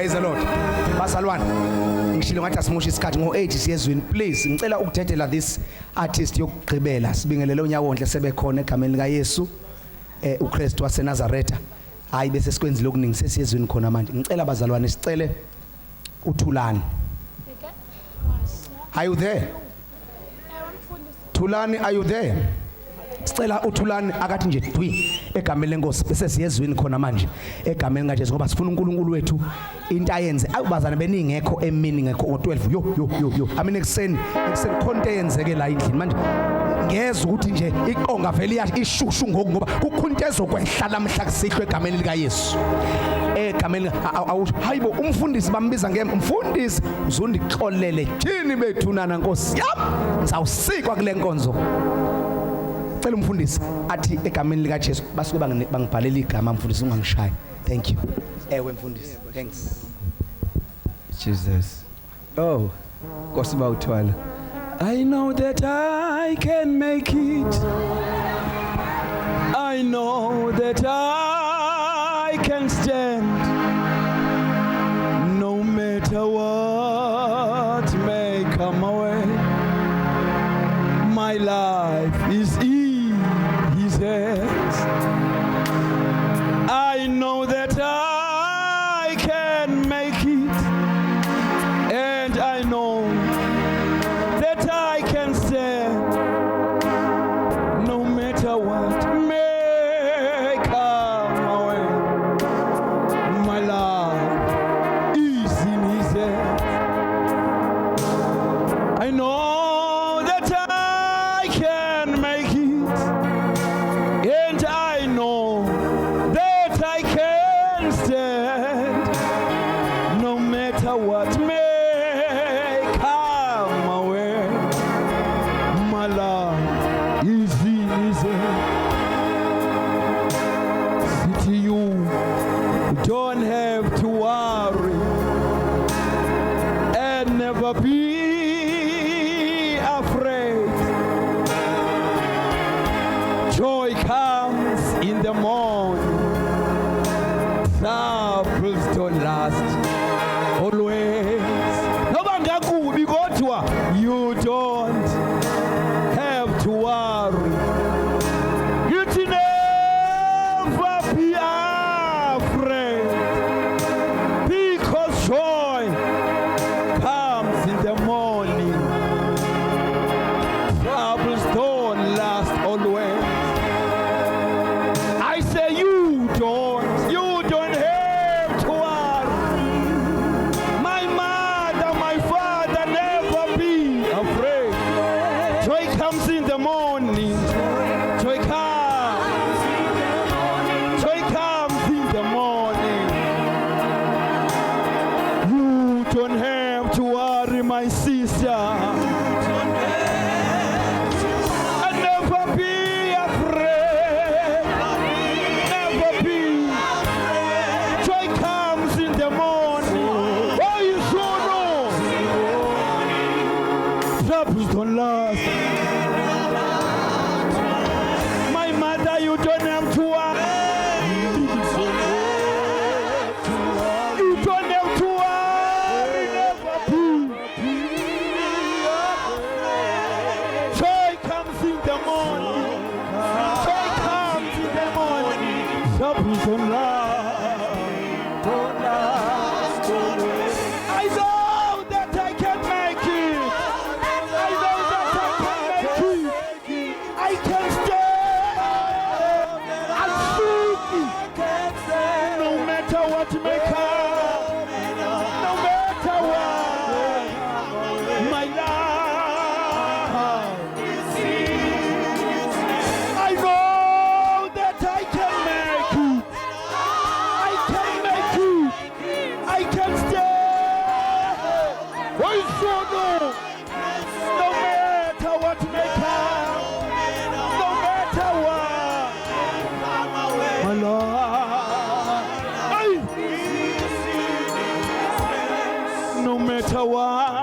Praise the Lord. Bazalwane, ngishilo ngathi asimushe isikhathi ngo-8 siyezweni. Please ngicela ukuthetela this artist yokugqibela. Sibingelele unyaka onhle sebekhona egameni lika Yesu. uKristu waseNazaretha. Hayi bese sikwenzile okuningi sesiyezweni khona manje. Ngicela bazalwane sicele uThulani. Are you there? Thulani, are you there? Sicela uThulani akathi nje dwi egameni lenkosi bese siyezweni khona manje egameni kaJesu ngoba sifuna uNkulunkulu wethu into ayenze akubazana beningekho emini ngekho ngo12 yo amini ekseni khonto eyenzeke la endlini manje ngeza ukuthi nje iqonga vele ishushu ngoku ngoba kukhunto ezokwehla namhla kusihlwe egameni lika Yesu egameni hayibo umfundisi bambiza umfundisi uzondixolele thini bethunana nkosi yami ngizawusikwa kule nkonzo. Cela umfundisi athi egameni lika Jesu basuke bangibhalela igama mfundisi ungangishayi. Thank you. Ewe mfundisi. Thanks. Jesus. Oh, Nkosi bawuthwala. I know that I can make it. I know that I can stand. No matter what may come my way. My life is in His hands. I know that I can make it, and I know that I can stand. No matter what may come my way, my life is in His hands. I know what may come my way, my love is in His hand. City, you don't have to worry and never be afraid. Joy comes in the morning, troubles don't last always. You don't have to worry. You should never be afraid, because joy comes in the morning. Troubles don't last always. I say you don't have to worry. My mother, my father never be afraid. Joy comes in the morning. Joy comes in the morning. You don't have to worry, my sister. Never be afraid. Never be. Joy comes in the morning. Oh, you should know. Troubles don't last. My mother, you don't have to worry. You don't have to worry. Never be. Joy comes in the morning. Joy comes in the morning. Troubles don't last. Don't last always. I know that I can make it. I know that I can make it. I can stand. I'll speak it. No matter what may come. No matter what. My life. I know that I can make it. I can make it. I can stand. Why so no? No matter what may come. No matter what. My Lord. No matter what.